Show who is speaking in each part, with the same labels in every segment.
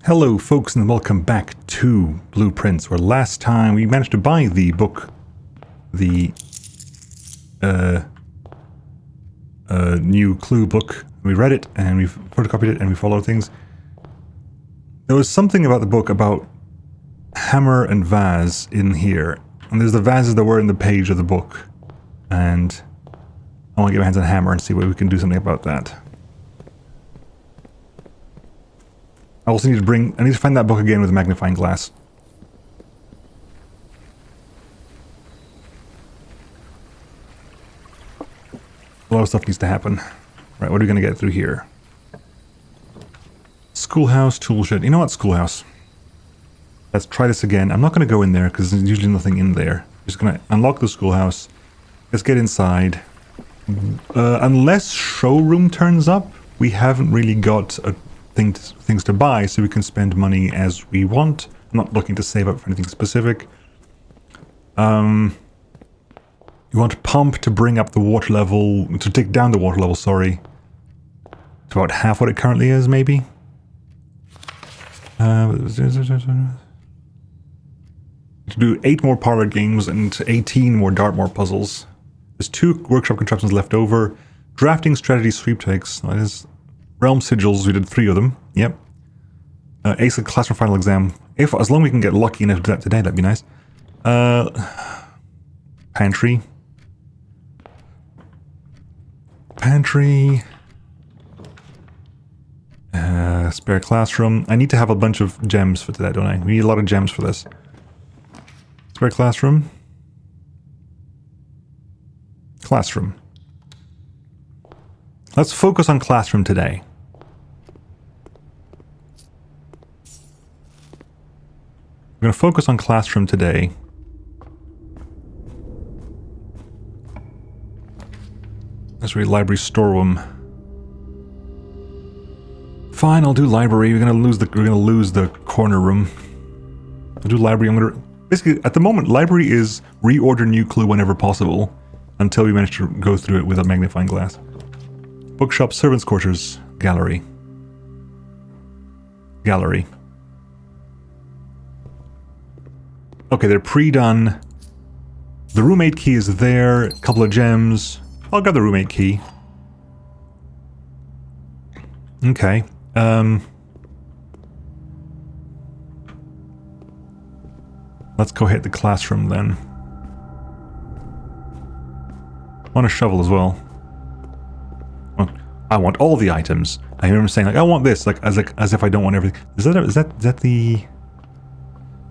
Speaker 1: Hello folks and welcome back to Blueprints, where last time we managed to buy the book, the new clue book. We read it and we photocopied it and we followed things. There was something about the book about hammer and vase in here, and there's the vases that were in the page of the book, and I want to get my hands on a hammer and see what we can do something about that. I also need to find that book again with a magnifying glass. A lot of stuff needs to happen. Right, what are we going to get through here? Schoolhouse, tool shed. You know what, schoolhouse? Let's try this again. I'm not going to go in there because there's usually nothing in there. Just going to unlock the schoolhouse. Let's get inside. Unless showroom turns up, we haven't really got things to buy, so we can spend money as we want. I'm not looking to save up for anything specific. You want pump to bring up the water level, to take down the water level, sorry. To about half what it currently is, maybe? To do 8 more parlor games and 18 more Dartmoor puzzles. There's 2 workshop contraptions left over. Drafting strategy sweepstakes. That is realm sigils, we did 3 of them. Yep. Ace of classroom final exam. As long as we can get lucky enough to do that today, that'd be nice. Pantry. Pantry. Spare classroom. I need to have a bunch of gems for today, don't I? We need a lot of gems for this. Spare classroom. Classroom. Let's focus on classroom today. We're going to focus on classroom today. Let's read library storeroom. Fine, I'll do library. We're going to lose the corner room. I'll do library. Basically, at the moment, library is reorder new clue whenever possible until we manage to go through it with a magnifying glass. Bookshop, servants' quarters, gallery. Gallery. Okay, they're pre-done. The roommate key is there. A couple of gems. I'll grab the roommate key. Okay. Let's go hit the classroom then. I want a shovel as well. I want all the items. I remember saying like I want this, like as if I don't want everything. Is that the?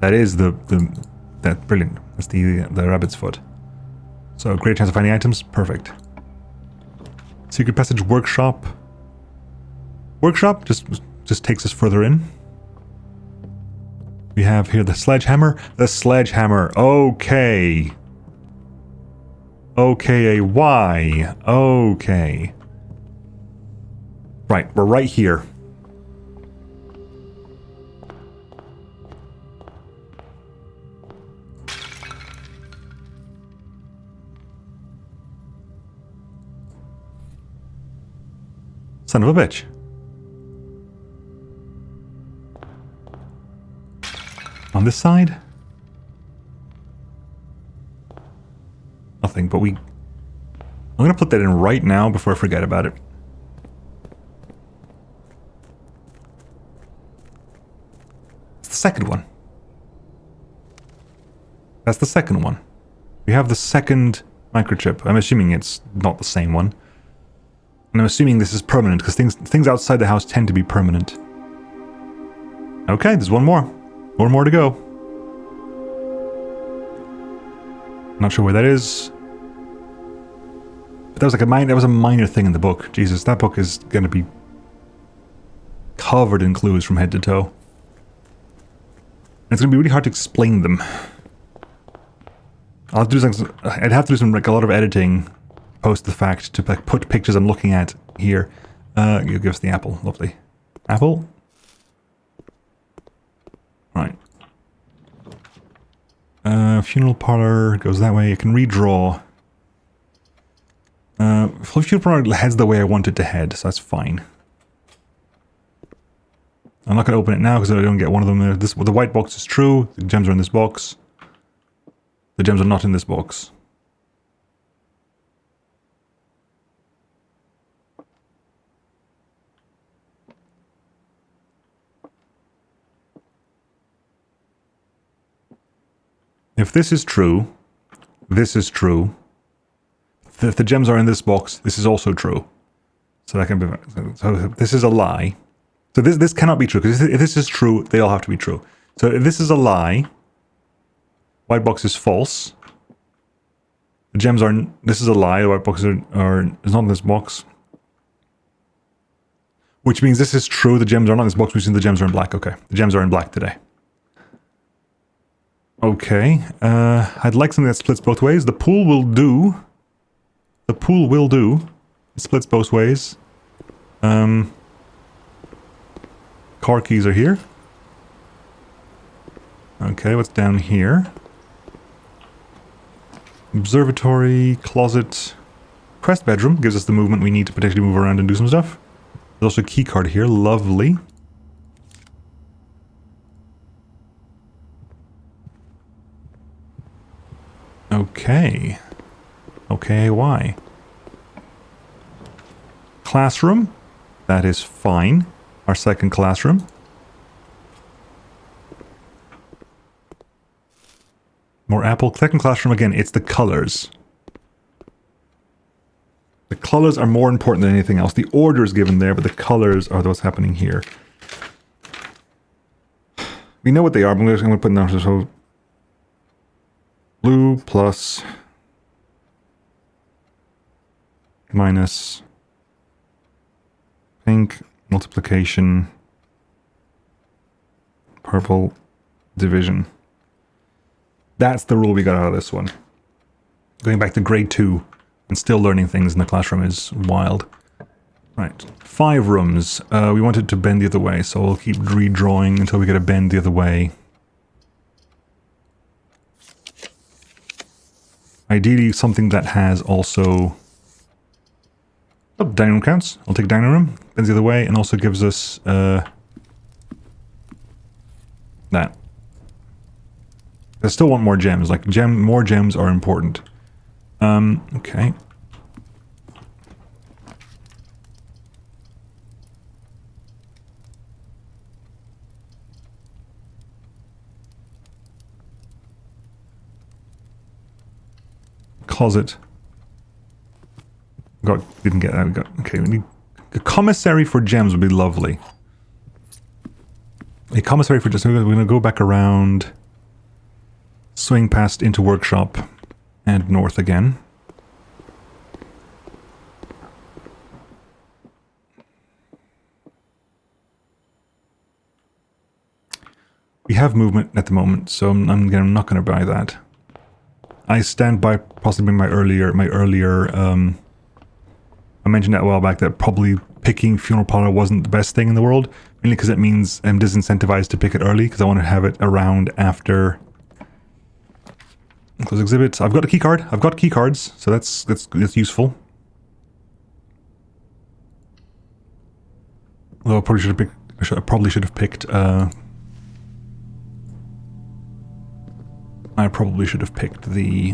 Speaker 1: That is that brilliant. That's the rabbit's foot. So great chance of finding items. Perfect. Secret passage workshop. Workshop just takes us further in. We have here the sledgehammer. The sledgehammer. Okay. Okay, why? Okay. Right, we're right here. Son of a bitch. On this side? Nothing, but I'm gonna put that in right now before I forget about it. It's the second one. That's the second one. We have the second microchip. I'm assuming it's not the same one. And I'm assuming this is permanent, because things outside the house tend to be permanent. Okay, there's one more. One more to go. Not sure where that is. But that was a minor thing in the book. Jesus, that book is going to be covered in clues from head to toe. And it's going to be really hard to explain them. I'd have to do some like a lot of editing post the fact to like put pictures I'm looking at here. You give us the apple, lovely. Apple. Right. Funeral parlor goes that way. I can redraw. Funeral parlor heads the way I want it to head, so that's fine. I'm not going to open it now because I don't get one of them. The white box is true. The gems are in this box. The gems are not in this box. If this is true, this is true. If the gems are in this box, this is also true. So that can be. So this is a lie. So this cannot be true, because if this is true, they all have to be true. So if this is a lie, white box is false. The gems are. This is a lie. The white box is not in this box. Which means this is true. The gems are not in this box, which means the gems are in black. Okay, the gems are in black today. Okay, I'd like something that splits both ways. The pool will do. The pool will do. It splits both ways. Car keys are here. Okay, what's down here? Observatory, closet, quest bedroom. Gives us the movement we need to potentially move around and do some stuff. There's also a key card here. Lovely. Okay. Okay, why? Classroom. That is fine. Our second classroom. More apple. Second classroom again. It's the colors. The colors are more important than anything else. The order is given there, but the colors are what's happening here. We know what they are, but I'm going to put them down. So blue plus minus pink multiplication purple division. That's the rule we got out of this one. Going back to grade 2 and still learning things in the classroom is wild. Right, 5 rooms. We wanted to bend the other way, so we'll keep redrawing until we get a bend the other way. Ideally, something that has also... Oh, dining room counts. I'll take dining room. Bends the other way, and also gives us that. I still want more gems. Like more gems are important. Okay. Closet. Didn't get that. We got, okay, we need a commissary for gems would be lovely. A commissary for gems. We're going to go back around, swing past into workshop, and north again. We have movement at the moment, so I'm not going to buy that. I stand by possibly my earlier. I mentioned that a while back that probably picking funeral parlor wasn't the best thing in the world, mainly because it means I'm disincentivized to pick it early because I want to have it around after. Close exhibits. I've got a key card. I've got key cards, so that's useful. Although I probably should have picked. I probably should have picked. I probably should have picked the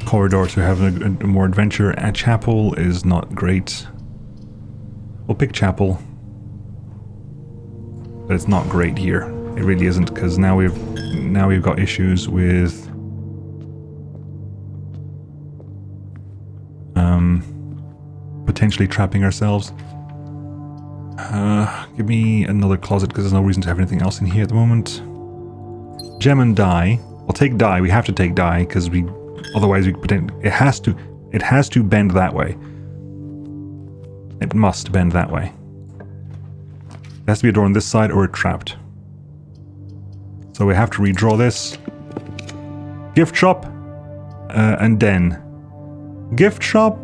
Speaker 1: corridor to have a more adventure. A chapel is not great. We'll pick chapel, but it's not great here. It really isn't, because now we've got issues with potentially trapping ourselves. Give me another closet because there's no reason to have anything else in here at the moment. Gem and die. I'll take die. We have to take die because otherwise we pretend it has to bend that way. It must bend that way. It has to be a door on this side or we're trapped. So we have to redraw this. Gift shop and den. Gift shop.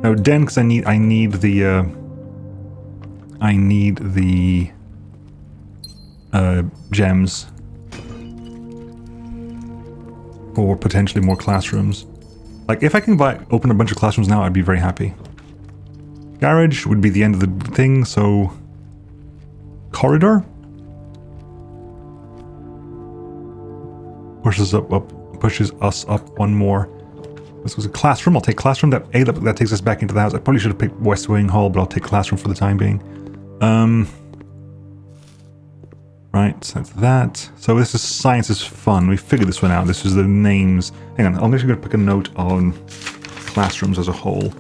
Speaker 1: No, den because I need the gems for potentially more classrooms. Like if I can open a bunch of classrooms now, I'd be very happy. Garage would be the end of the thing, so... Corridor? Pushes us up one more. This was a classroom. I'll take classroom. That takes us back into the house. I probably should have picked West Wing Hall, but I'll take classroom for the time being. Right, so that's that. So this is science is fun. We figured this one out. This is the names. Hang on, I'm actually going to pick a note on classrooms as a whole.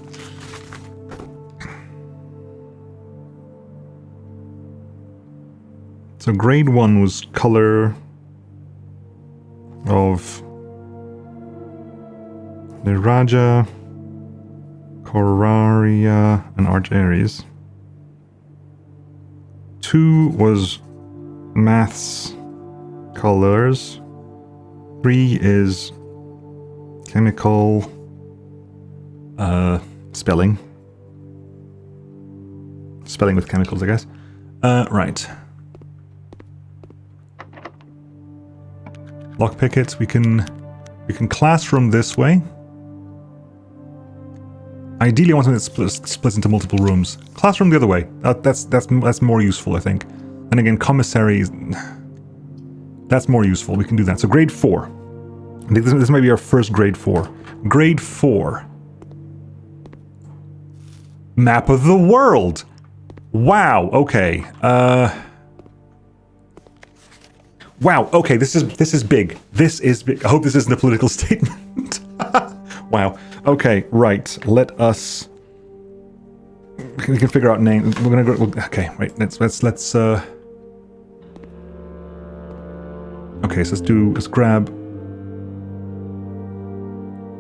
Speaker 1: So grade 1 was color of Niraja, Coraria, and Arch Aries. 2 was maths colors. 3 is chemical spelling. Spelling with chemicals, I guess. Right. Lockpick it. We can classroom this way. Ideally, I want something that splits into multiple rooms. Classroom the other way. That's more useful, I think. And again, commissary, that's more useful. We can do that. So grade 4. This might be our first grade 4. Grade 4. Map of the world. Wow. Okay. Wow. Okay. This is big. This is big. I hope this isn't a political statement. Wow. Okay. Right. Let us. We can figure out names. We're gonna go. Okay. Right. Let's. Okay. So let's grab.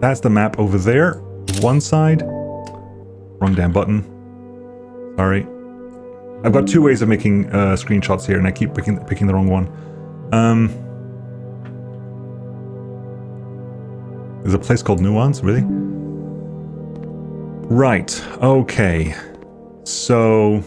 Speaker 1: That's the map over there. One side. Wrong damn button. Sorry. I've got 2 ways of making screenshots here, and I keep picking the wrong one. There's a place called Nuance, really? Right, okay. So...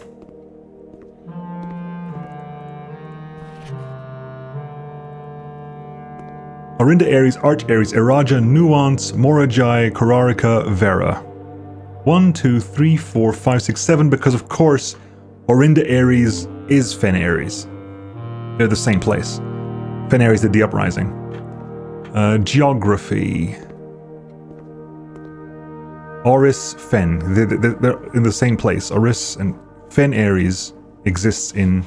Speaker 1: Orinda Aries, Arch Aries, Eraja, Nuance, Morajai, Korarika, Vera. 1, 2, 3, 4, 5, 6, 7, because of course, Orinda Aries is Fen Aries. They're the same place. Fen Aries did the uprising. Geography. Oris, Fen. They're in the same place. Oris and Fen Aries exists in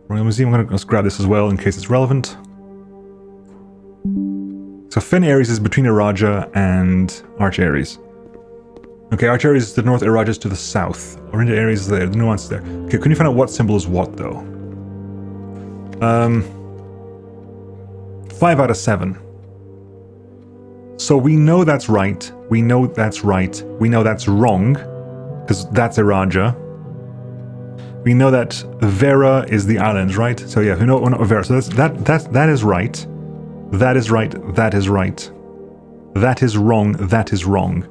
Speaker 1: Royal Museum. I'm going to grab this as well in case it's relevant. So Fen Aries is between Eraja and Arch Aries. Okay, Arch Aries is to the north, Eraja is to the south. Orinda Aries is there, the Nuance is there. Okay, couldn't you find out what symbol is what, though? 5 out of 7. So we know that's right, we know that's right, we know that's wrong, because that's Eraja. We know that Vera is the islands, right? So yeah, we know Vera, so that is right. That is right, that is right. That is wrong, that is wrong.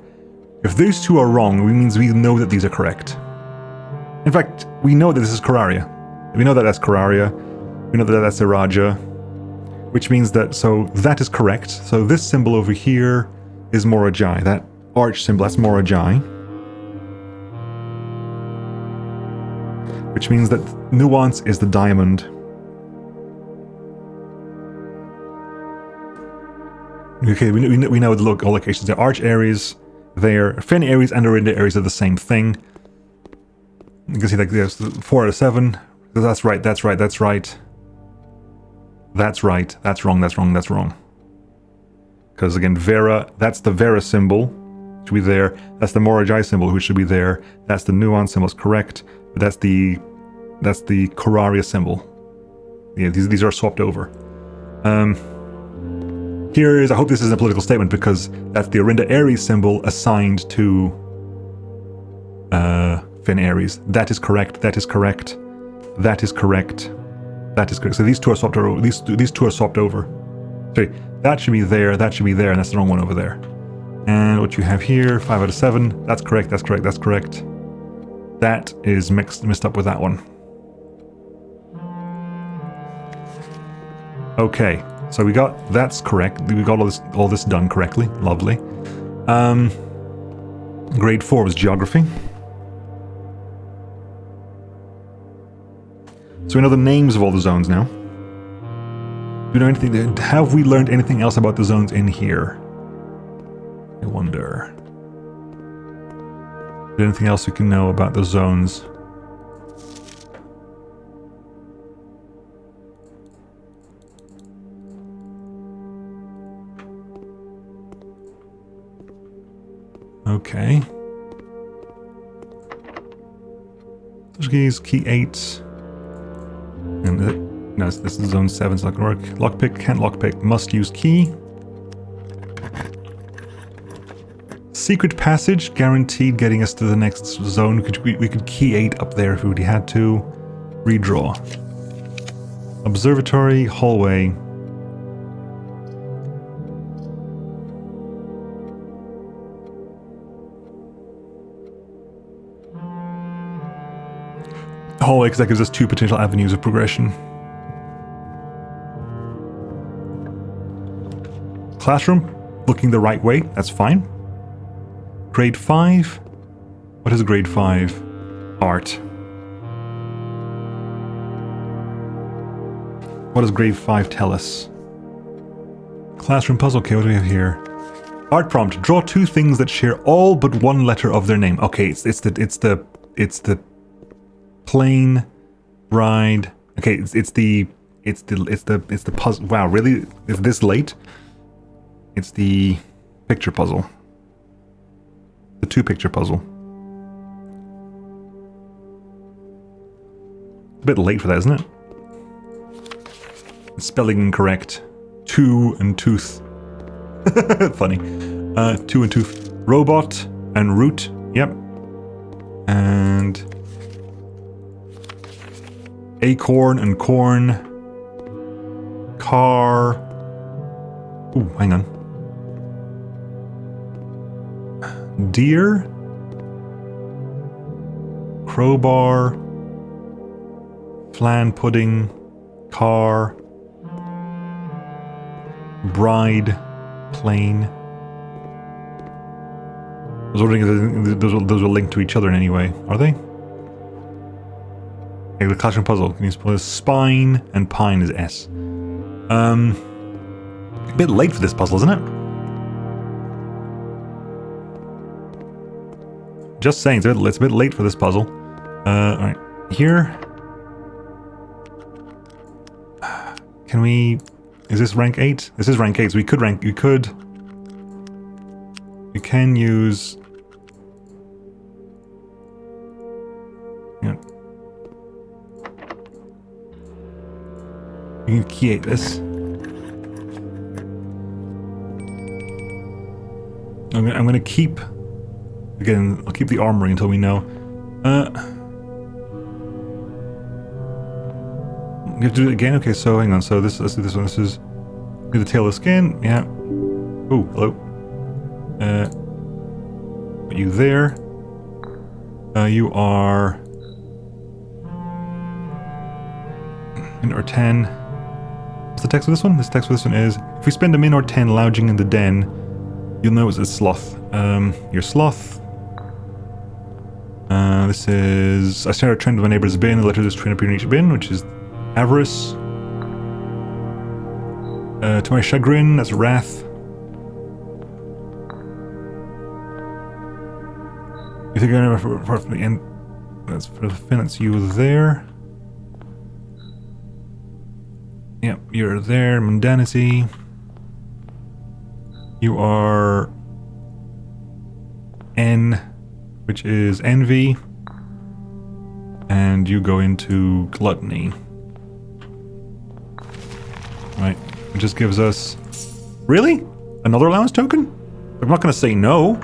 Speaker 1: If these 2 are wrong, it means we know that these are correct. In fact, we know that this is Coraria. We know that that's Coraria. We know that that's Eraja. Which means that, so that is correct. So this symbol over here is Morajai. That arch symbol, that's Morajai. Which means that Nuance is the diamond. Okay, we know the all locations there. Arch Aries, there. Fen Aries and Orinda Aries are the same thing. You can see like there's 4 out of 7. That's right, that's right, that's right. That's right, that's wrong, that's wrong, that's wrong. Because again, Vera, that's the Vera symbol, which should be there. That's the Morajai symbol, which should be there. That's the Nuance symbol, is correct. But that's the Coraria symbol. Yeah, these are swapped over. Here is, I hope this isn't a political statement, because that's the Orinda Aries symbol assigned to Fen Aries. That is correct, that is correct, that is correct, that is correct. So these 2 are swapped over, these 2 are swapped over. Sorry, that should be there, and that's the wrong one over there. And what you have here, 5 out of 7, that's correct, that's correct, that's correct. That is mixed up with that one. Okay. So we got, that's correct. We got all this done correctly. Lovely. Grade 4 was geography. So we know the names of all the zones now. Do we know anything? Have we learned anything else about the zones in here? I wonder. Is there anything else we can know about the zones? Okay. Keys, key 8. And no, this is zone 7, it's not gonna work. Lockpick, can't lockpick, must use key. Secret passage, guaranteed getting us to the next zone. We could key 8 up there if we had to. Redraw. Observatory, hallway. Hallway, because that gives us 2 potential avenues of progression. Classroom, looking the right way, that's fine. Grade 5? What is grade 5? Art. What does grade 5 tell us? Classroom puzzle, okay, what do we have here? Art prompt, draw 2 things that share all but one letter of their name. Okay, it's the plane, ride. Okay, it's the puzzle. Wow, really? Is this late? It's the picture puzzle. The 2-picture puzzle. A bit late for that, isn't it? Spelling incorrect. 2 and tooth. Funny. 2 and tooth. Robot and root. Yep. And acorn and corn. Car. Ooh, hang on. Deer. Crowbar. Flan pudding. Car. Bride. Plane. I was wondering if those are linked to each other in any way. Are they? Okay, the classroom puzzle. Can you suppose spine and pine is S? A bit late for this puzzle, isn't it? Just saying, it's a bit late for this puzzle. Alright, here. Can we... Is this rank 8? This is rank 8, so we can use... Yeah. We can key 8 this. I'm gonna keep... Again, I'll keep the armory until we know. We have to do it again? Okay, so hang on. So let's do this one. This is... Do the tail of the skin. Yeah. Oh, hello. Put you there. You are... Min or 10. What's the text for this one? This text for this one is... If we spend a min or 10 lounging in the den, you'll know it's a sloth. You're sloth. This is... I started a trend of my neighbor's bin. The letter is train appear in each bin, which is avarice. To my chagrin, that's wrath. You think I'm far from the end? That's for the fin. That's you there. Yep, you're there. Mundanity. You are N, which is envy. And you go into gluttony. Right, it just gives us... Really? Another allowance token? I'm not going to say no.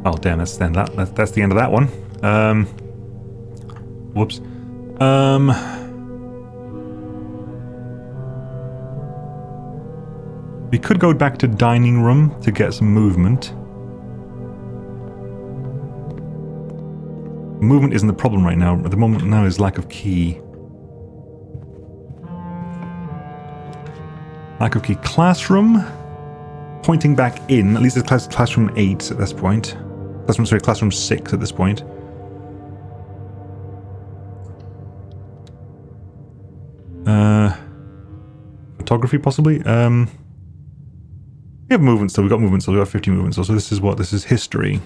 Speaker 1: Oh, damn, that's the end of that one. Whoops. We could go back to dining room to get some movement. Movement isn't the problem right now. At the moment now is lack of key. Lack of key. Classroom. pointing back in. At least it's classroom 8 at this point. Classroom 6 at this point. Photography, possibly? We have movement still. We've got movement still. We've got 50 movement still. So this is what? This is history.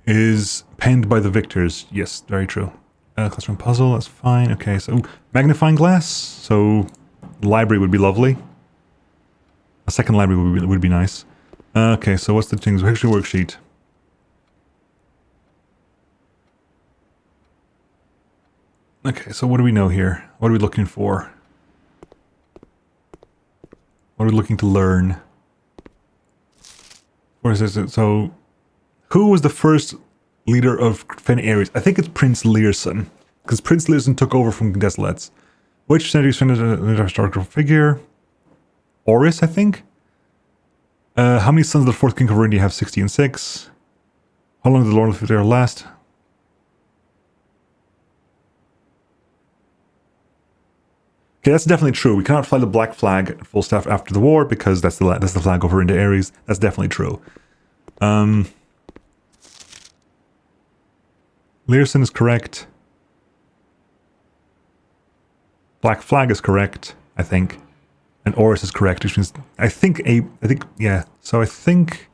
Speaker 1: Is penned by the victors. Yes, very true. Classroom puzzle, that's fine. Okay, so magnifying glass. So library would be lovely. A second library would be nice. Okay, so what's the things? History worksheet. Okay, so what do we know here? What are we looking for? What are we looking to learn? What is this? So, who was the first leader of Fen Ares? I think it's Prince Learson, because Prince Learson took over from Desolates. Which century is a historical figure? Oris, I think? How many sons of the fourth king of India have 60 and 6? How long did the Lord of the Fifth last? Okay, that's definitely true. We cannot fly the black flag at full staff after the war because that's the flag over into Ares. That's definitely true. Learson is correct. Black flag is correct, I think. And Oris is correct, which means yeah. So I think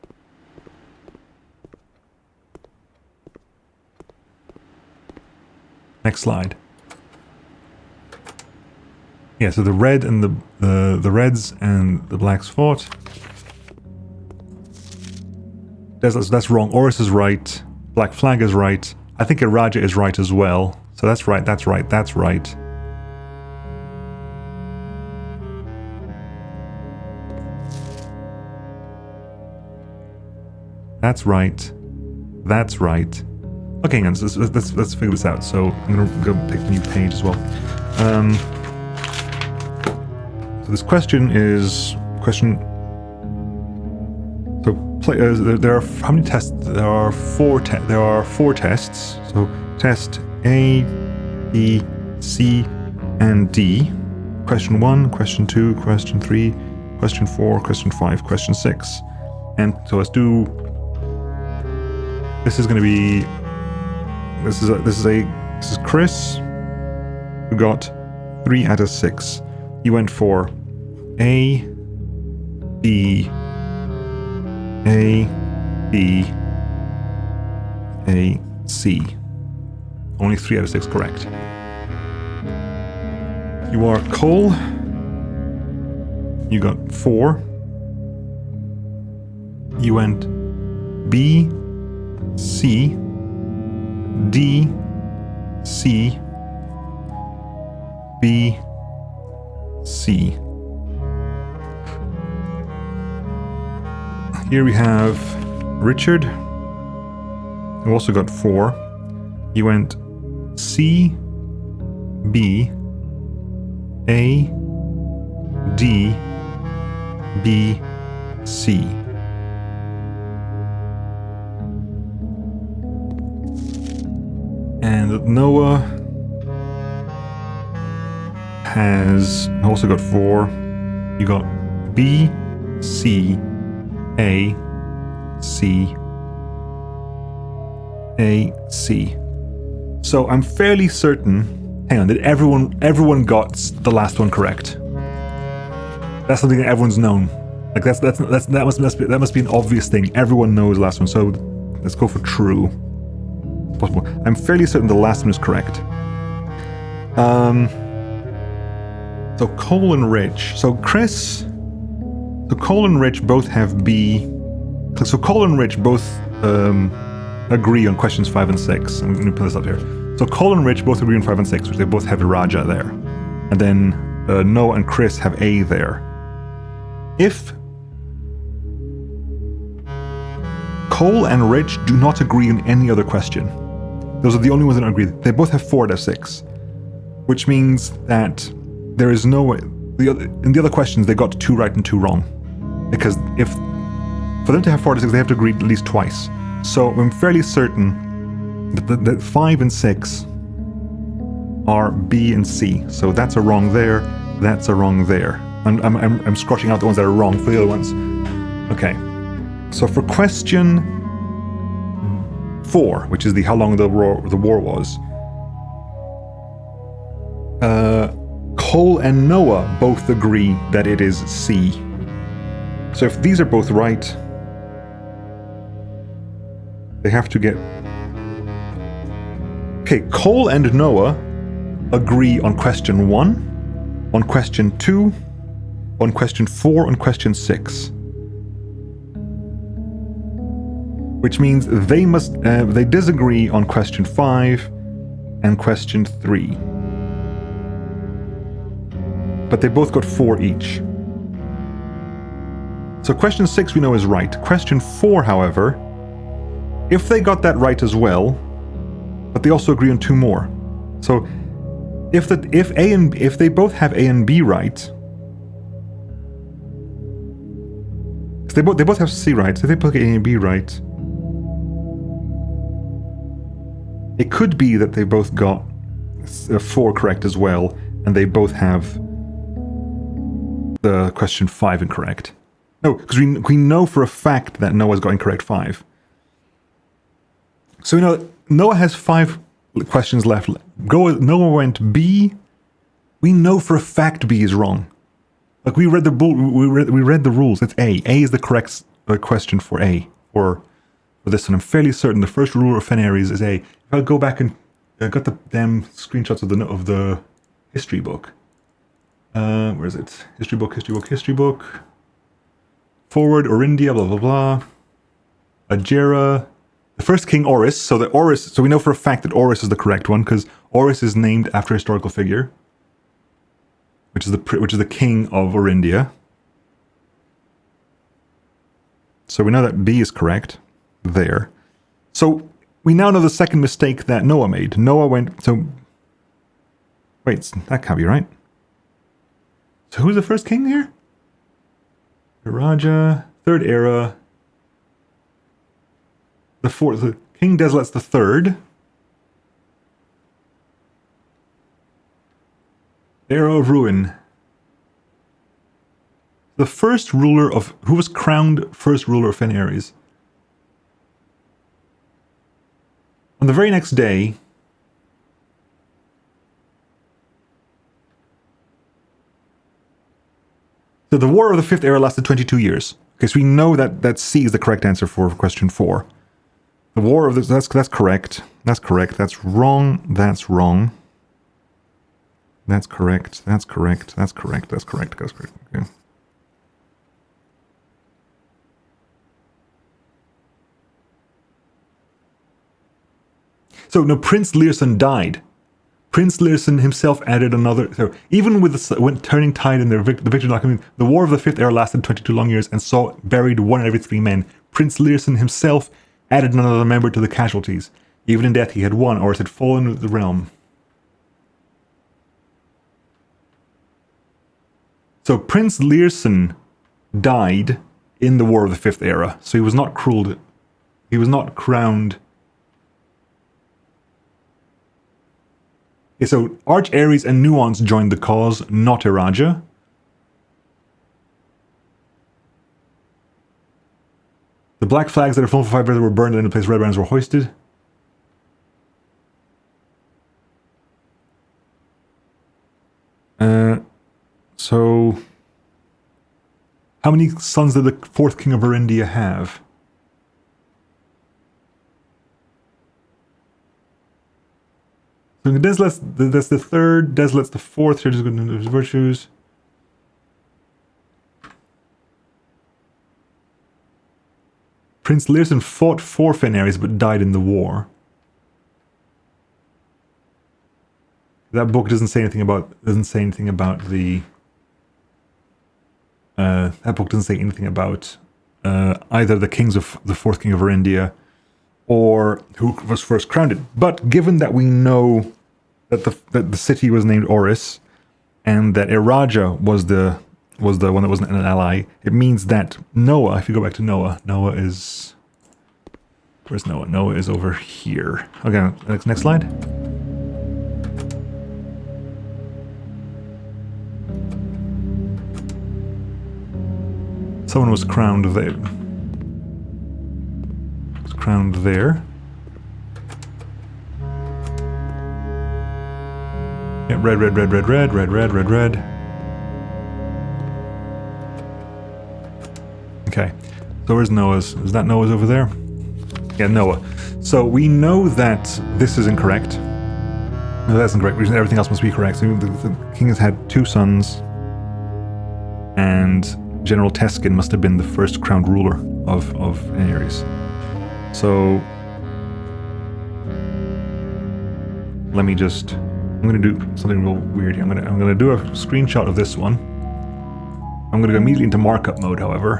Speaker 1: next slide. Yeah, so the red and the reds and the blacks fought. That's wrong. Oris is right. Black flag is right. I think Iraja is right as well. So that's right. That's right. That's right. That's right. That's right. Okay, hang on. So let's figure this out. So I'm gonna go pick a new page as well. So this question is So there are how many tests? There are four tests. So test A, B, C, and D. Question 1, question 2, question 3, question 4, question 5, question 6. And so let's do. This is going to be. This is Chris, who got 3 out of 6. He went for A, B, A, B, A, C. Only 3 out of 6 correct. You are Cole. You got 4. You went B, C, D, C, B, C. Here we have Richard, who also got 4. He went C, B, A, D, B, C. And Noah has also got 4. You got B, C, A, C, A, C. So I'm fairly certain. Hang on, did everyone got the last one correct? That's something that everyone's known. Like that must be an obvious thing. Everyone knows the last one. So let's go for true. Possible. I'm fairly certain the last one is correct. So Cole and Rich. So Cole and Rich both have B. So Cole and Rich both agree on questions 5 and 6. I'm going to put this up here. So Cole and Rich both agree on 5 and 6, which they both have Iraja there. And then Noah and Chris have A there. If Cole and Rich do not agree on any other question, those are the only ones that don't agree. They both have 4 out of 6, which means that there is no way. In the other questions, they got 2 right and 2 wrong. Because for them to have 4 out of 6, they have to agree at least twice. So I'm fairly certain that 5 and 6 are B and C. So that's a wrong there. that's a wrong there. I'm scratching out the ones that are wrong for the other ones. Okay. So for question 4, which is the how long the war was, Cole and Noah both agree that it is C. So if these are both right, they have to get... Okay, Cole and Noah agree on question 1, on question 2, on question 4, on question 6. Which means they disagree on question 5 and question 3. But they both got 4 each. So question 6 we know is right. Question 4, however, if they got that right as well, but they also agree on 2 more. So if they both have A and B right, they both have C right. So if they both get A and B right, it could be that they both got 4 correct as well, and they both have the question 5 incorrect. No, because we know for a fact that Noah's got incorrect 5. So Noah has 5 questions left. Noah went B. We know for a fact B is wrong. Like we read the rules. It's A. A is the correct question for A for this one. I'm fairly certain the first ruler of Fenris is A. If I go back and got the damn screenshots of the history book. Where is it? History book. Forward, Orindia, blah blah blah. Agera. The first king, Oris. So we know for a fact that Oris is the correct one because Oris is named after a historical figure, which is the king of Orindia. So we know that B is correct there. So we now know the second mistake that Noah made. Noah went... So... Wait, that can't be right. So who's the first king here? Raja, third era. The fourth... The King Desolate the third. Era of Ruin. The first ruler of... Who was crowned first ruler of Fenris? On the very next day... So the War of the Fifth Era lasted 22 years. Okay, so we know that C is the correct answer for question 4. The War of the... That's correct. That's correct. That's wrong. That's wrong. That's correct. That's correct. That's correct. That's correct. That's correct. Okay. So, no, Prince Learson died. Prince Learson himself added another... So, even with when turning tide in the victory document, the War of the Fifth Era lasted 22 long years and saw buried 1 in every 3 men. Prince Learson himself added another member to the casualties. Even in death he had 1, or it had fallen with the realm. So Prince Learson died in the War of the Fifth Era. So he was not crowned. He was not crowned. Okay, so Arch Ares and Nuance joined the cause, not Iraja. The black flags that are flown for 5 years were burned and in the place red banners were hoisted. So, how many sons did the 4th king of Orindia have? So Desolate's that's the 3rd, Desolate's the 4th, here just going to his virtues. Prince Learson fought for Fenris but died in the war. That book doesn't say anything about the that book doesn't say anything about either the kings of the 4th king of Orindia or who was first crowned. But given that we know that the city was named Oris and that Iraja was the one that wasn't an ally, it means that Noah, if you go back to Noah is... Where's Noah? Noah is over here. Okay, next slide. Someone was crowned there. Was crowned there. Yeah, red, red, red, red, red, red, red, red, red. Okay. So where's Noah's? Is that Noah's over there? Yeah, Noah. So we know that this is incorrect. No, that's incorrect. Everything else must be correct. So the king has had 2 sons, and General Teskin must have been the first crowned ruler of Ares. So let me just. I'm going to do something real weird here. I'm going to do a screenshot of this one. I'm going to go immediately into markup mode, however,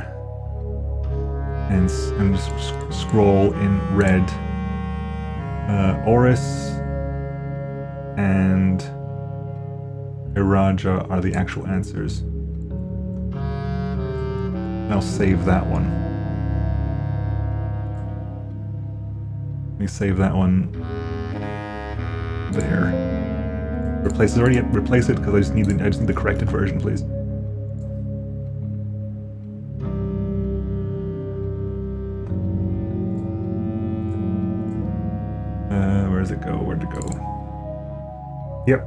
Speaker 1: and just scroll in red. Oris and Iraja are the actual answers. And I'll save that one. Let me save that one there. Replace it already. Replace it because I just need the corrected version, please. Where does it go? Where'd it go? Yep.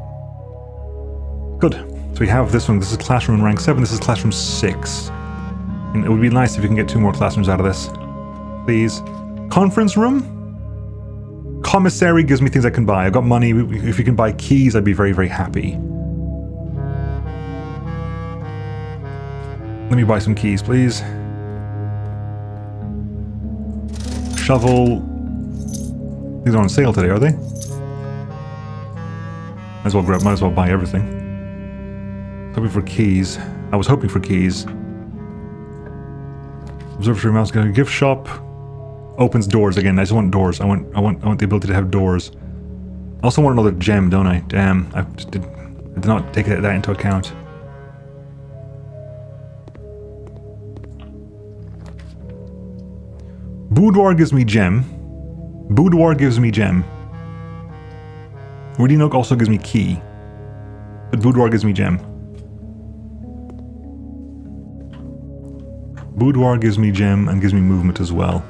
Speaker 1: Good. So we have this one. This is classroom rank 7. This is classroom 6. And it would be nice if you can get 2 more classrooms out of this. Please. Conference room? Commissary gives me things I can buy. I've got money. If you can buy keys, I'd be very, very happy. Let me buy some keys, please. Shovel. These are on sale today, are they? Might as well buy everything. Hoping for keys. I was hoping for keys. Observatory mouse, gift shop. Opens doors again. I just want doors. I want the ability to have doors. I also want another gem, don't I? Damn, I did not take that into account. Boudoir gives me gem. Boudoir gives me gem. Woody Nook also gives me key. But Boudoir gives me gem. Boudoir gives me gem and gives me movement as well.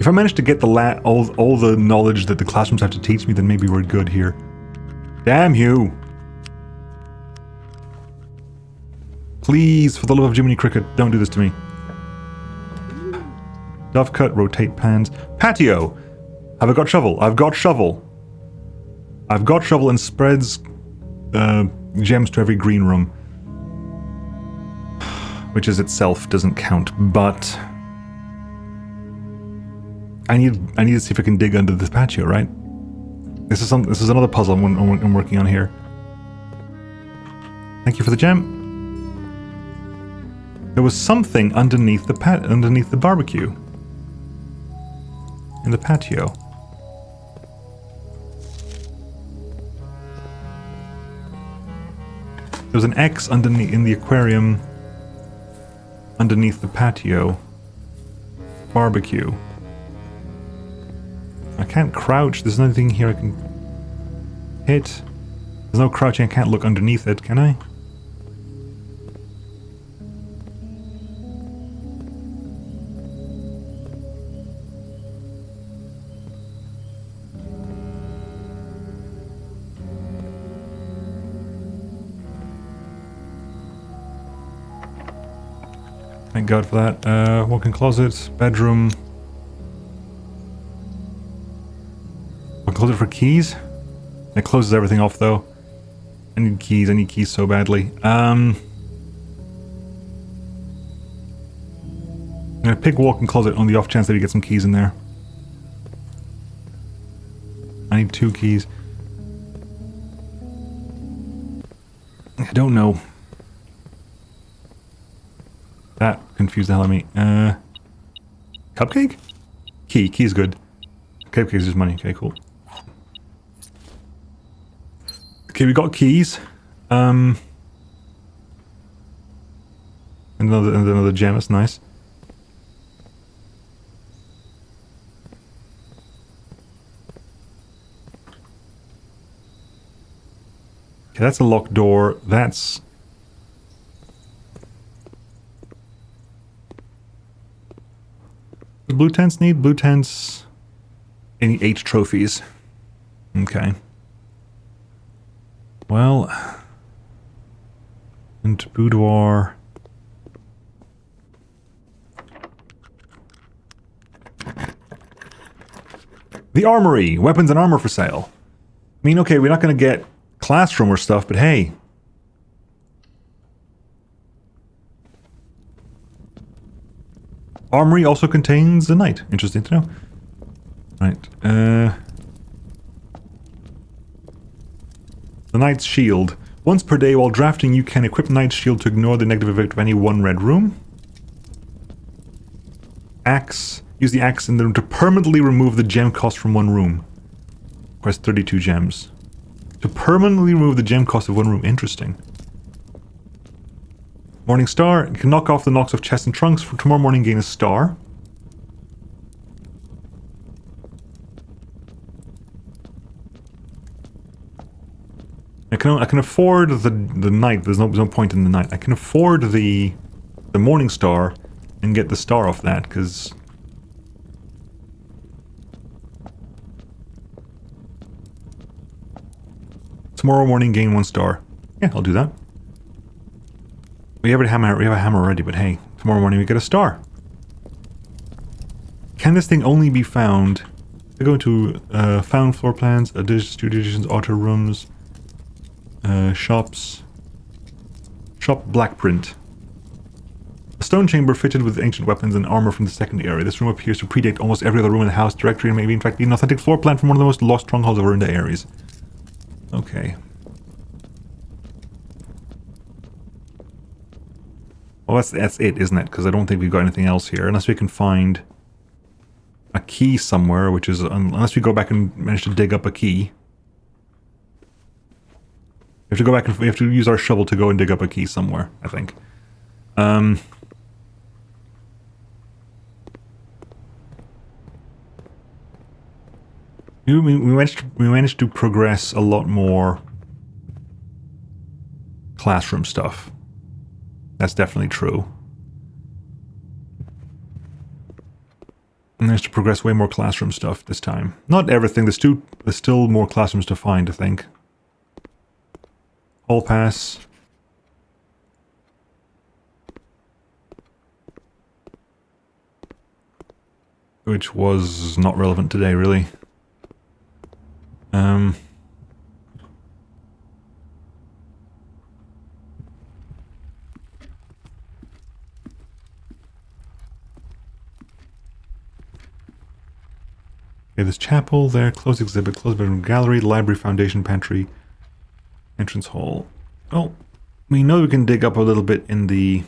Speaker 1: If I manage to get all the knowledge that the classrooms have to teach me, then maybe we're good here. Damn you! Please, for the love of Jiminy Cricket, don't do this to me. Dove cut, rotate pans. Patio! Have I got shovel? I've got shovel. I've got shovel and spreads gems to every green room. Which is itself doesn't count, but I need to see if I can dig under this patio, right? This is another puzzle I'm working on here. Thank you for the gem. There was something underneath the barbecue. In the patio. There was an X underneath in the aquarium underneath the patio. Barbecue. I can't crouch. There's nothing here I can hit. There's no crouching. I can't look underneath it, can I? Thank God for that. Walk-in closet, bedroom. Walk-in closet for keys. It closes everything off though. I need keys so badly. I'm gonna pick walk-in closet on the off chance that we get some keys in there. I need 2 keys. I don't know. That confused the hell out of me. Cupcake? Key is good. Cupcake is just money. Okay, cool. Okay, we got keys. Another gem, that's nice. Okay, that's a locked door. That's... The blue tents need? Blue tents... Any 8 trophies. Okay. Well... And boudoir... The armory! Weapons and armor for sale. I mean, okay, we're not going to get classroom or stuff, but hey. Armory also contains a knight. Interesting to know. Right. The knight's shield. Once per day while drafting, you can equip knight's shield to ignore the negative effect of any one red room. Axe. Use the axe in the room to permanently remove the gem cost from one room. Requires 32 gems. To permanently remove the gem cost of one room. Interesting. Morning star. You can knock off the knocks of chests and trunks. For tomorrow morning, gain a star. I can afford the night. There's no point in the night. I can afford the morning star and get the star off that because. Tomorrow morning, gain 1 star. Yeah, I'll do that. We have a hammer already, but hey, tomorrow morning we get a star. Can this thing only be found? I go into found floor plans, studio editions, auto rooms, shops, shop black print. A stone chamber fitted with ancient weapons and armor from the second area. This room appears to predate almost every other room in the house directory and maybe in fact be an authentic floor plan from one of the most lost strongholds of Arunda Ares. Okay. Well, that's it, isn't it? Because I don't think we've got anything else here. Unless we can find a key somewhere, which is... Unless we go back and manage to dig up a key. We have to go back and... We have to use our shovel to go and dig up a key somewhere, I think. We managed to progress a lot more classroom stuff. That's definitely true. We managed to progress way more classroom stuff this time. Not everything. There's still more classrooms to find, I think. Hall pass. Which was not relevant today, really. Okay, there's chapel there, closed exhibit, closed bedroom, gallery, library, foundation, pantry, entrance hall. Oh, we know we can dig up a little bit in the...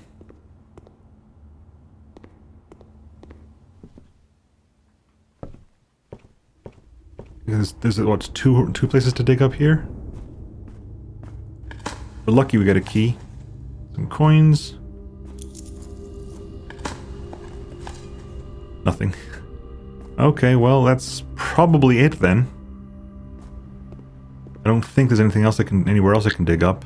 Speaker 1: There's what, two places to dig up here? We're lucky we got a key. Some coins. Nothing. Okay, well, that's probably it then. I don't think there's anything else anywhere else I can dig up.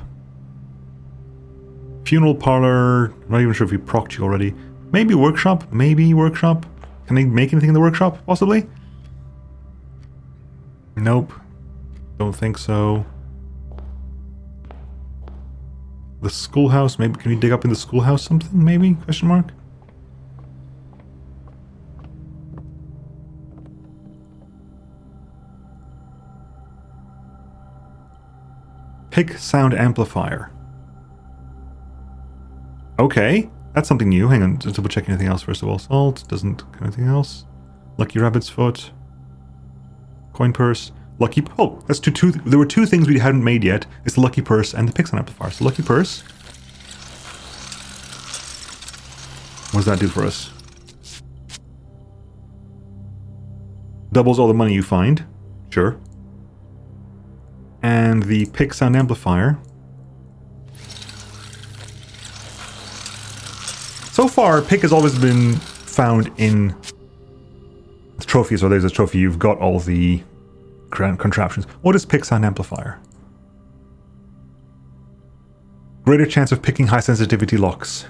Speaker 1: Funeral parlor. I'm not even sure if we procced you already. Maybe workshop. Maybe workshop. Can I make anything in the workshop? Possibly. Nope. Don't think so. The schoolhouse. Maybe can we dig up in the schoolhouse something? Maybe? Question mark. Pick sound amplifier. Okay, that's something new. Hang on, just double check anything else first of all. Salt, doesn't anything else. Lucky rabbit's foot. Coin purse. Lucky... Oh, that's two... There were 2 things we hadn't made yet. It's the lucky purse and the pick sound amplifier. So lucky purse. What does that do for us? Doubles all the money you find. Sure. And the pick sound amplifier. So far, pick has always been found in the trophies, or there's a trophy, you've got all the contraptions. What is pick sound amplifier? Greater chance of picking high sensitivity locks.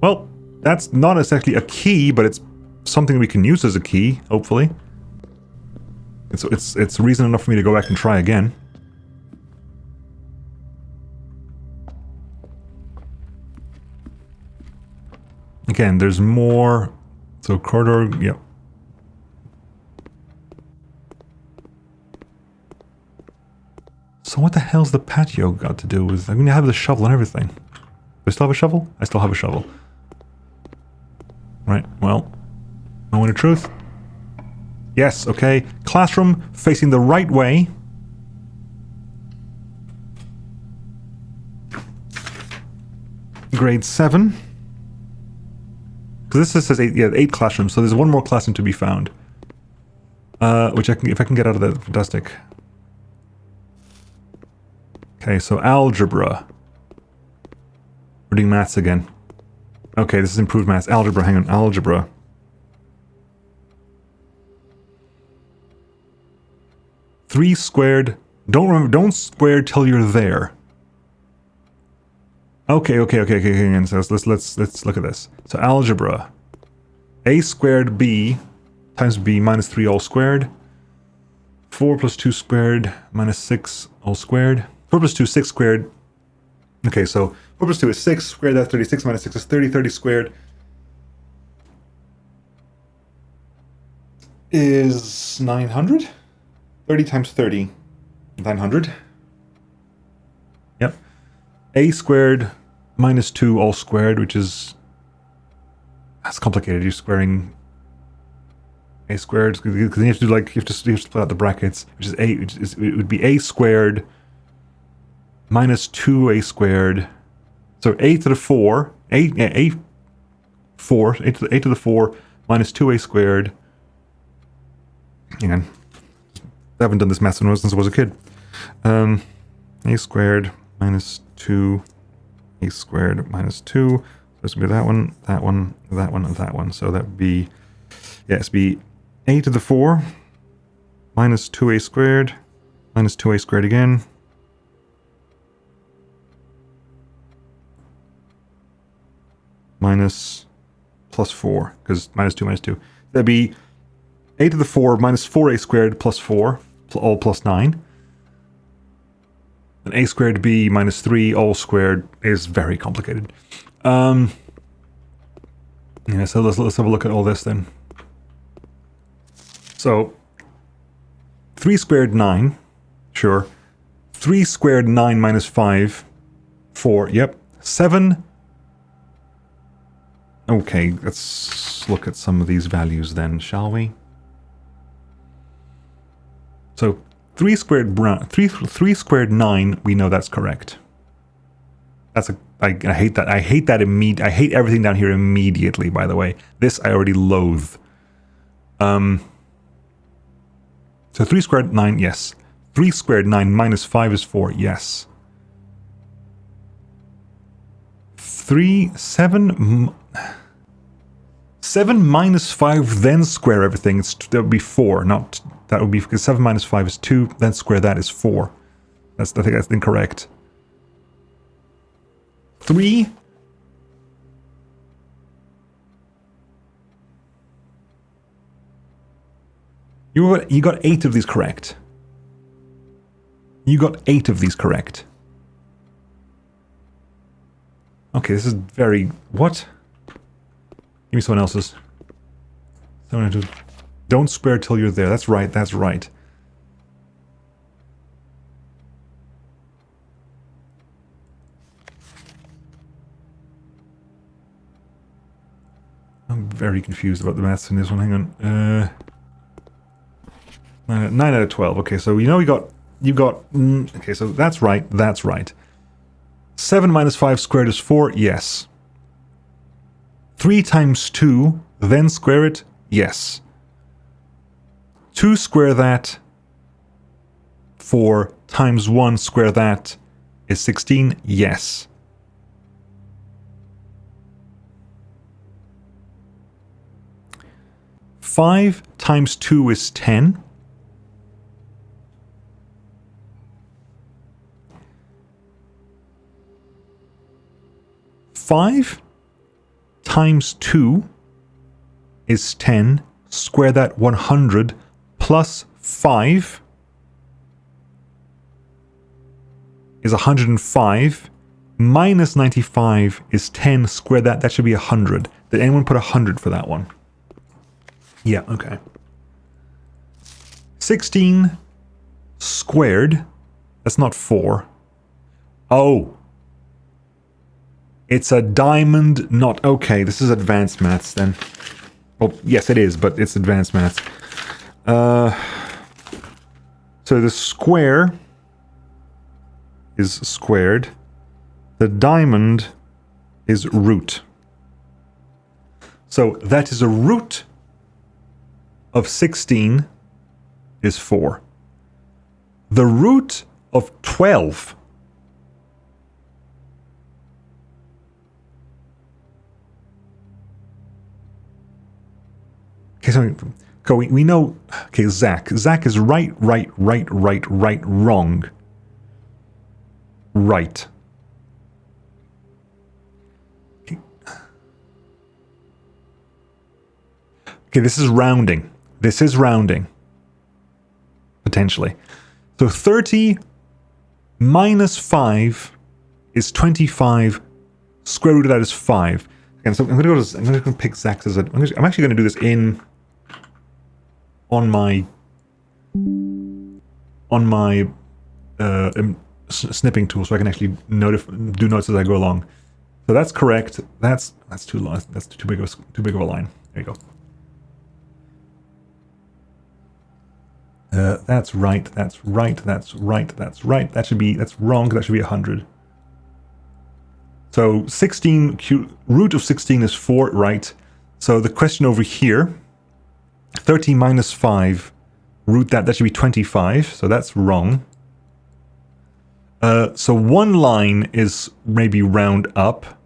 Speaker 1: Well, that's not exactly a key, but it's something we can use as a key, hopefully. It's reason enough for me to go back and try again. Again, there's more. So corridor, yep. So what the hell's the patio got to do with... I mean, I have the shovel and everything. Do I still have a shovel? I still have a shovel. Right, well... moment of truth. Yes, okay. Classroom facing the right way. Grade 7. Because this says 8, yeah, 8 classrooms, so there's one more classroom to be found. Which I can, if I can get out of that, fantastic. Okay, so algebra. We're doing maths again. Okay, this is improved maths. Algebra, hang on, algebra. Three squared. Don't square till you're there. Okay. So let's look at this. So algebra. A squared b times b minus 3 all squared. 4 plus 2 squared minus 6 all squared. 4 plus 2 is 6 squared. Okay, so 4 plus 2 is 6 squared, that's 36 minus 6 is 30. 30 squared is 900. 30 times 30, 900. Yep. A squared minus 2 all squared, which is... that's complicated. You're squaring a squared, because you have to do like, you have to split out the brackets, which is a, it would be a squared minus 2a squared. So a to the 4, a 4, a to the 4 minus 2a squared. Hang on. I haven't done this math since I was a kid. A squared minus 2, a squared minus 2. So this would be that one, that one, that one, and that one. So that would be, yeah, it's be a to the 4 minus 2a squared minus 2a squared again. Minus plus 4, because minus 2 minus 2. That'd be a to the 4 minus 4a squared plus 4, all plus 9. And a squared b minus 3 all squared is very complicated. Yeah, so let's have a look at all this then. So 3 squared 9, sure. 3 squared 9 minus 5, 4, yep. 7. Okay, let's look at some of these values then, shall we? So 3 squared 9, we know that's correct. That's a I hate that. I hate that I hate everything down here immediately, by the way. This I already loathe. So 3 squared 9, yes. 3 squared 9 minus 5 is 4, yes. 7 minus 5, then square everything. That would be 4, not... that would be... because 7 minus 5 is 2, then square that is 4. I think that's incorrect. 3... You got 8 of these correct. You got 8 of these correct. Okay, this is very... what? Give me someone else's. Don't square till you're there. That's right, that's right. I'm very confused about the maths in this one. Hang on. 9 out of 12. Okay, so you know you got... okay, so that's right, that's right. 7 minus 5 squared is 4, yes. 3 times 2, then square it, yes. 2 square that, 4 times 1 square that is 16, yes. Five times 2 is 10. Five times 2 is 10. Square that 100 plus 5 is 105. Minus 95 is 10. Square that. That should be 100. Did anyone put 100 for that one? Yeah, okay. 16 squared. That's not 4. Oh. It's a diamond, not... Okay, this is advanced maths then. Well, yes it is, but it's advanced maths. So the square is squared. The diamond is root. So that is a root of 16 is 4. The root of 12 okay, so we know, okay, Zach is right, wrong. Right. Okay, this is rounding. This is rounding. Potentially. So 30 minus 5 is 25. Square root of that is 5. And so I'm going to pick Zach's as I'm actually going to do this on my snipping tool, so I can actually do notes as I go along. So that's correct. That's too long. That's too big of a line. There you go. That's right. That's right. That's right. That's right. That's wrong. That should be 100. So 16 root of 16 is 4, right? So the question over here, 30 minus 5, root that should be 25. So that's wrong. So one line is maybe round up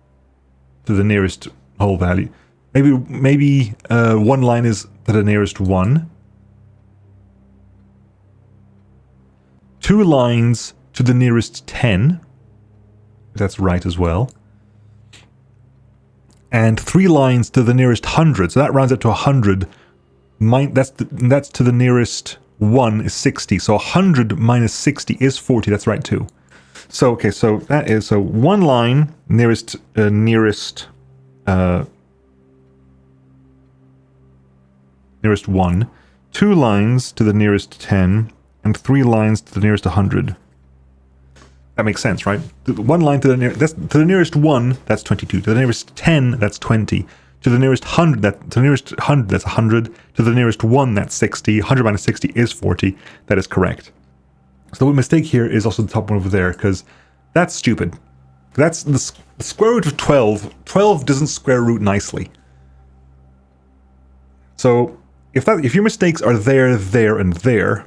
Speaker 1: to the nearest whole value. Maybe one line is to the nearest 1. 2 lines to the nearest 10. That's right as well. And 3 lines to the nearest 100. So that rounds up to 100. That's to the nearest 1 is 60. So 100 minus 60 is 40. That's right too. So okay, so that is one line nearest 1, 2 lines to the nearest 10, and 3 lines to the nearest 100. That makes sense, right? One line to the nearest 1, that's 22. To the nearest 10, that's 20. To the nearest 100, that's 100. To the nearest 1, that's 60. 100 minus 60 is 40. That is correct. So the mistake here is also the top one over there, because that's stupid. That's the square root of 12. 12 doesn't square root nicely. So if your mistakes are there, and there,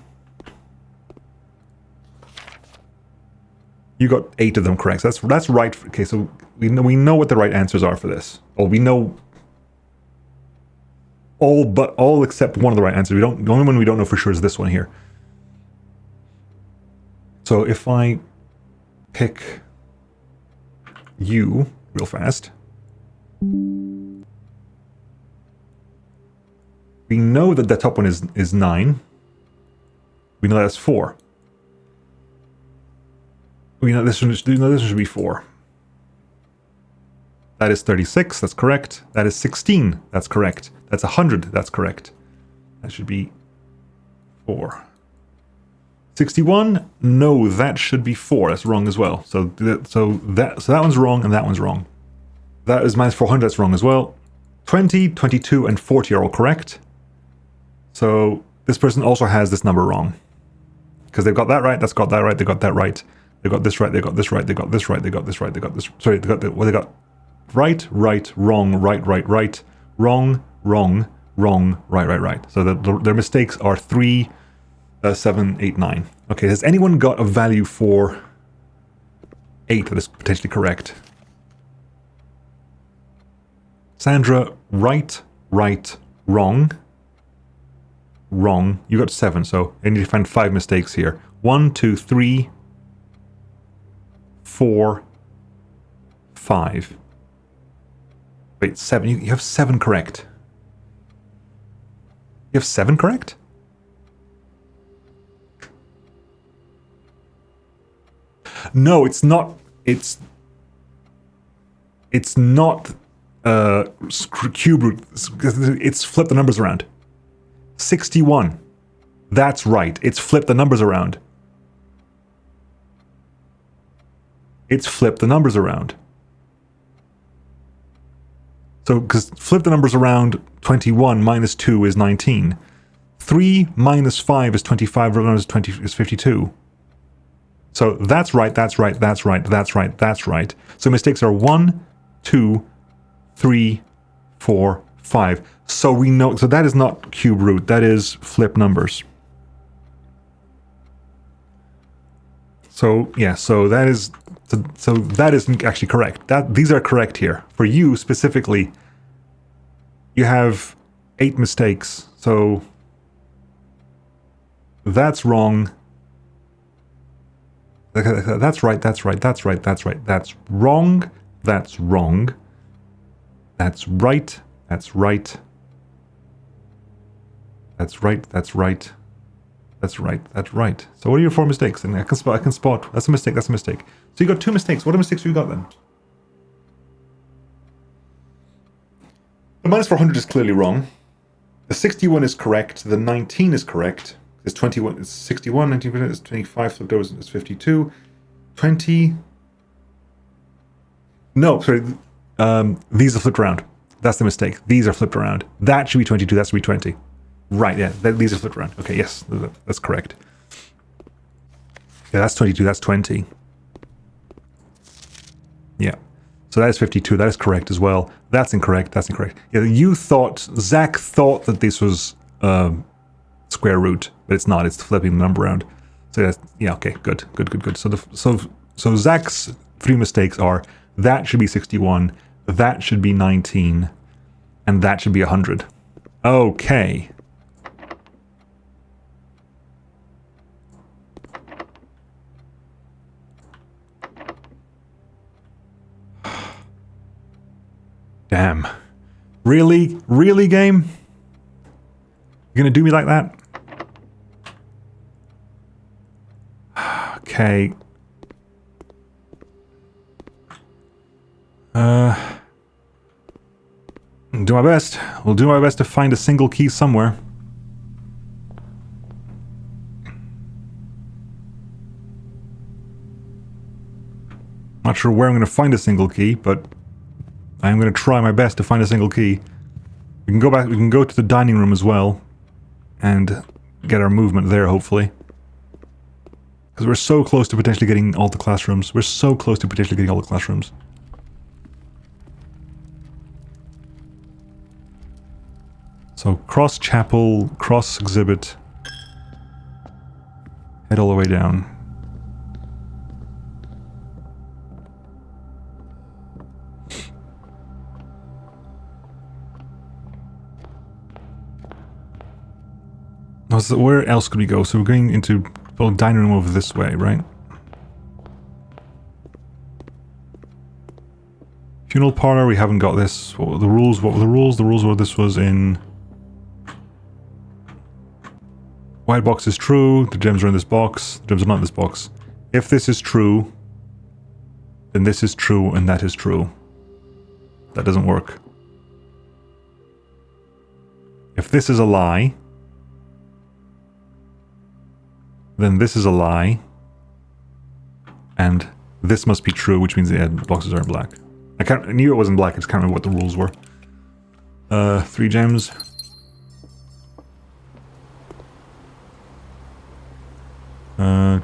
Speaker 1: you got 8 of them correct. So that's right. Okay, so we know what the right answers are for this. Well, we know all except one of the right answers. The only one we don't know for sure is this one here. So if I pick you real fast, we know that the top one is 9. We know that's 4. We know this one should be 4. That is 36, that's correct. That is 16, that's correct. That's 100, that's correct. That should be 4. 61, no, that should be 4. That's wrong as well. So that one's wrong and that one's wrong. That is minus 400, that's wrong as well. 20, 22, and 40 are all correct. So this person also has this number wrong. Because they've got that right, that's got that right, they got that right. They got this right, they got this right, they got this right, they got this right, they got this... Sorry, they got right, wrong, right, wrong, right. So their mistakes are 3, 7, 8, 9. Okay, has anyone got a value for 8 that is potentially correct? Sandra, right, wrong. You got 7, so I need to find 5 mistakes here. 1, 2, 3, 4, 5. Wait, 7. You have 7 correct. You have 7 correct? No, it's not. It's not cube root. It's flip the numbers around. 61. That's right. It's flip the numbers around. It's flip the numbers around. So, because flip the numbers around, 21 minus 2 is 19. 3 minus 5 is 25, minus 20 is 52. So that's right, that's right, that's right, that's right, that's right. So mistakes are 1, 2, 3, 4, 5. So we know, so that is not cube root, that is flip numbers. So yeah, so that is actually correct. These are correct here. For you specifically, you have 8 mistakes. So that's wrong. That's right, that's right, that's right, that's right. That's wrong. That's wrong. That's right. That's right. That's right. That's right. That's right. That's right. So what are your 4 mistakes? And I can spot. That's a mistake. That's a mistake. So you got 2 mistakes. What are mistakes you got then? The minus 400 is clearly wrong. The 61 is correct. The 19 is correct. It's 21. It's 61. 19 is 25. Flipped over is 52. 20. No, sorry. These are flipped around. That's the mistake. These are flipped around. That should be 22. That should be 20. Right, yeah, these are flipped around. Okay, yes, that's correct. Yeah, that's 22, that's 20. Yeah, so that is 52, that is correct as well. That's incorrect, that's incorrect. Yeah, Zach thought that this was square root, but it's not, it's flipping the number around. So that's, yeah, okay, good. So Zach's 3 mistakes are, that should be 61, that should be 19, and that should be 100. Okay. Damn. Really? Really, game? You're gonna do me like that? Okay. Do my best. We'll do my best to find a single key somewhere. Not sure where I'm gonna find a single key, but I'm going to try my best to find a single key. We can go back, we can go to the dining room as well and get our movement there, hopefully. Because we're so close to potentially getting all the classrooms. We're so close to potentially getting all the classrooms. So, cross chapel, cross exhibit. Head all the way down. So where else could we go? So we're going into the dining room over this way, right? Funeral parlor, we haven't got this. What were the rules? What were the rules? The rules were this was in... White box is true. The gems are in this box. The gems are not in this box. If this is true, then this is true and that is true. That doesn't work. If this is a lie... then this is a lie, and this must be true, which means the boxes are black. I knew it wasn't black, I just can't remember what the rules were. 3 gems. No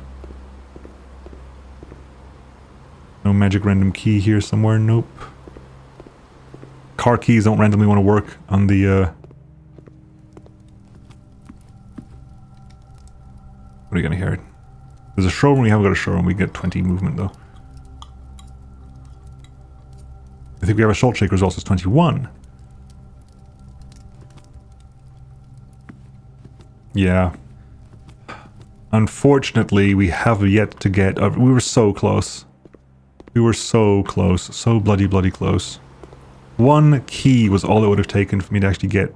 Speaker 1: magic random key here somewhere, nope. Car keys don't randomly want to work on the, What are you gonna hear? There's a showroom, we haven't got a showroom, we get 20 movement though. I think we have a salt shaker also, it's 21. Yeah. Unfortunately, we have yet to get... we were so close. We were so close. So bloody close. 1 key was all it would have taken for me to actually get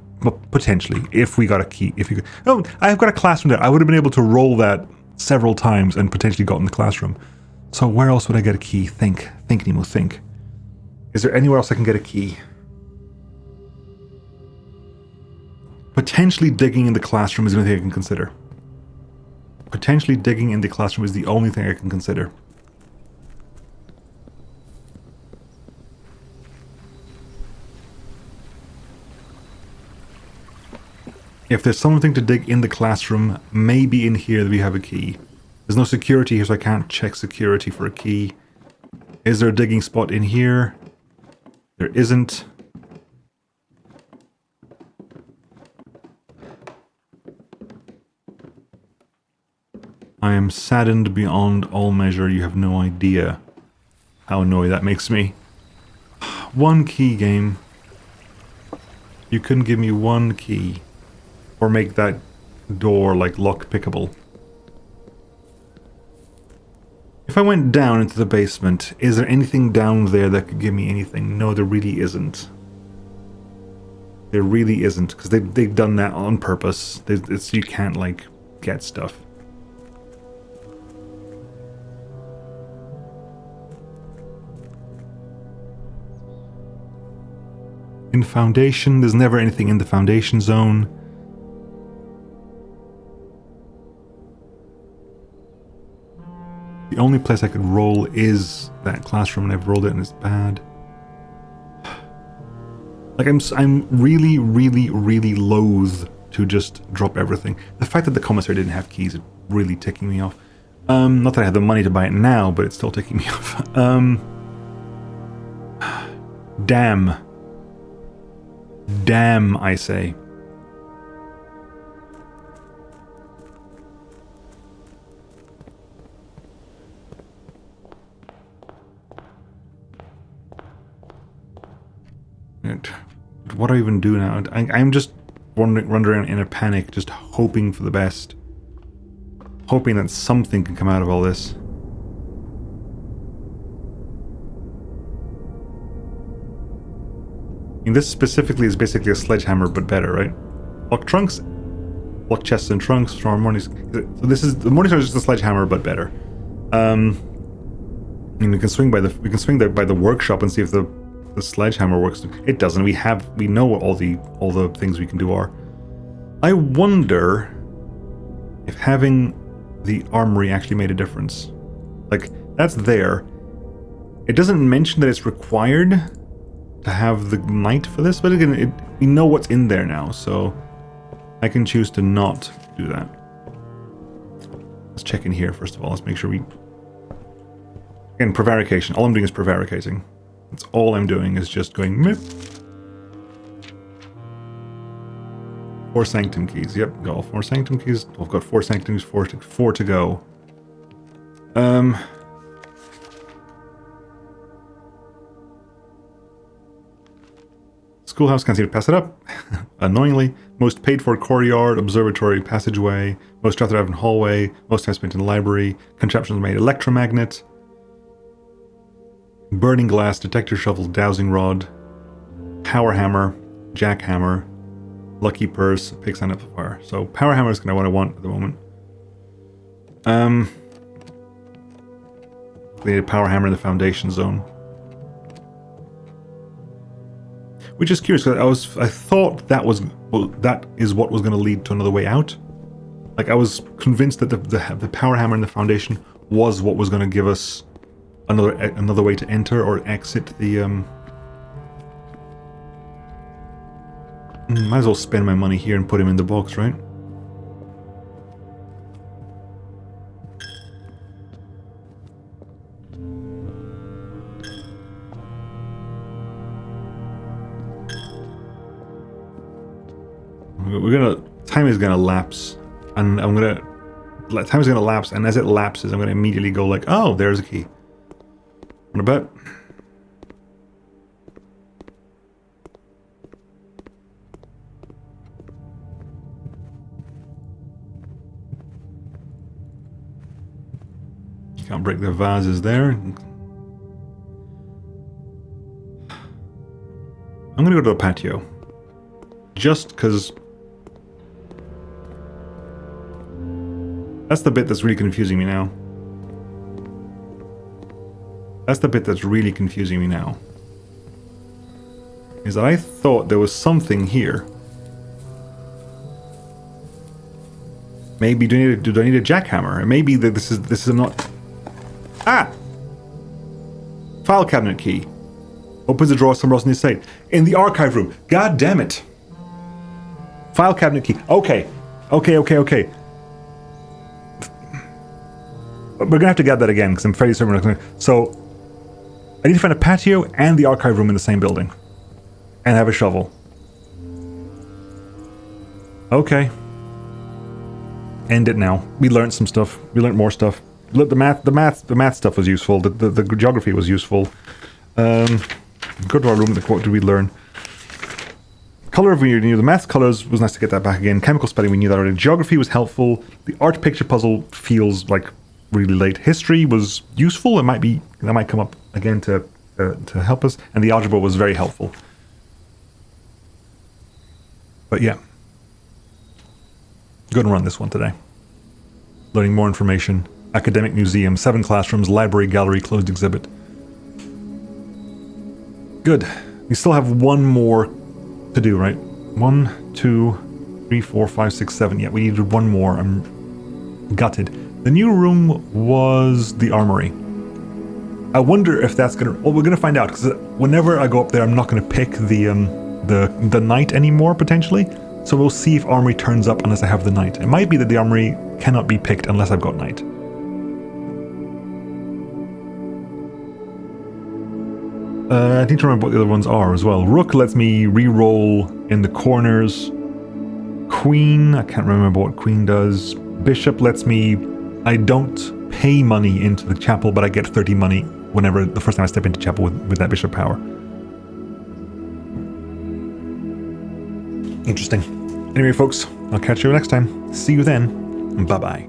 Speaker 1: Potentially, if we got a key. If you, oh, I've got a classroom there. I would have been able to roll that several times and potentially got in the classroom. So where else would I get a key? Think, Nemo, think. Is there anywhere else I can get a key? Potentially digging in the classroom is the only thing I can consider. Potentially digging in the classroom is the only thing I can consider. If there's something to dig in the classroom, maybe in here we have a key. There's no security here, so I can't check security for a key. Is there a digging spot in here? There isn't. I am saddened beyond all measure. You have no idea how annoyed that makes me. One key, game. You couldn't give me one key. Or make that door, like, lock-pickable. If I went down into the basement, is there anything down there that could give me anything? No, there really isn't. There really isn't, because they've done that on purpose. You can't, like, get stuff. In Foundation, there's never anything in the Foundation zone. The only place I could roll is that classroom, and I've rolled it and it's bad. Like, I'm really, really, really loath to just drop everything. The fact that the commissary didn't have keys is really ticking me off. Not that I have the money to buy it now, but it's still ticking me off. Damn. Damn, I say. What do I even do now? I'm just running around in a panic, just hoping for the best. Hoping that something can come out of all this. I mean, this specifically is basically a sledgehammer, but better, right? Lock trunks, lock chests and trunks, storm mornings. So this is the Morningstar is just a sledgehammer, but better. I mean, we can swing by the workshop and see if the sledgehammer works. It doesn't. We know what all the things we can do are. I wonder if having the armory actually made a difference. Like, that's there. It doesn't mention that it's required to have the knight for this, but again, we know what's in there now, so I can choose to not do that. Let's check in here first of all. Let's make sure we... Again, prevarication. All I'm doing is prevaricating. That's all I'm doing, is just going mip. 4 sanctum keys. Yep, got all 4 sanctum keys. I've got 4 sanctum keys, 4 to go. Schoolhouse, can't seem to pass it up. Annoyingly. Most paid for courtyard, observatory, passageway, most traffic in hallway, most time spent in the library, contraptions made electromagnet, burning glass, detector shovel, dowsing rod, power hammer, jackhammer, lucky purse, pig sign amplifier. So power hammer is kind of what I want at the moment. We need a power hammer in the foundation zone. Which is curious, because I thought that is what was going to lead to another way out. Like, I was convinced that the power hammer in the foundation was what was going to give us another way to enter or exit the might as well spend my money here and put him in the box, right? Time is gonna lapse, and time is gonna lapse, and as it lapses, I'm gonna immediately go like, oh, there's a key. What about? Can't break the vases there. I'm gonna go to the patio. just because... That's the bit that's really confusing me now. That's the bit that's really confusing me now. Is that I thought there was something here. Maybe do I need a jackhammer? And maybe that this is not... Ah! File cabinet key. Opens a drawer somewhere else in the estate. In the archive room. God damn it. File cabinet key. Okay. Okay. We're gonna have to get that again because I'm fairly certain we're not gonna... So, I need to find a patio and the archive room in the same building. And have a shovel. Okay. End it now. We learned some stuff. We learned more stuff. The math stuff was useful. The geography was useful. Go to our room. What did we learn? Color of we knew. The math colors was nice to get that back again. Chemical spelling, we knew that already. Geography was helpful. The art picture puzzle feels like really late. History was useful. That might come up again to help us. And the algebra was very helpful. But yeah, gonna run this one today. Learning more information. Academic museum, 7 classrooms, library, gallery, closed exhibit. Good. We still have one more to do, right? 1, 2, 3, 4, 5, 6, 7. Yeah, we needed one more. I'm gutted. The new room was the armory. I wonder if that's gonna... Well, we're gonna find out, because whenever I go up there, I'm not gonna pick the knight anymore, potentially. So we'll see if armory turns up unless I have the knight. It might be that the armory cannot be picked unless I've got knight. I need to remember what the other ones are as well. Rook lets me re-roll in the corners. Queen, I can't remember what queen does. Bishop lets me... I don't pay money into the chapel, but I get 30 money whenever the first time I step into chapel with that bishop power. Interesting. Anyway, folks, I'll catch you next time. See you then. Bye-bye.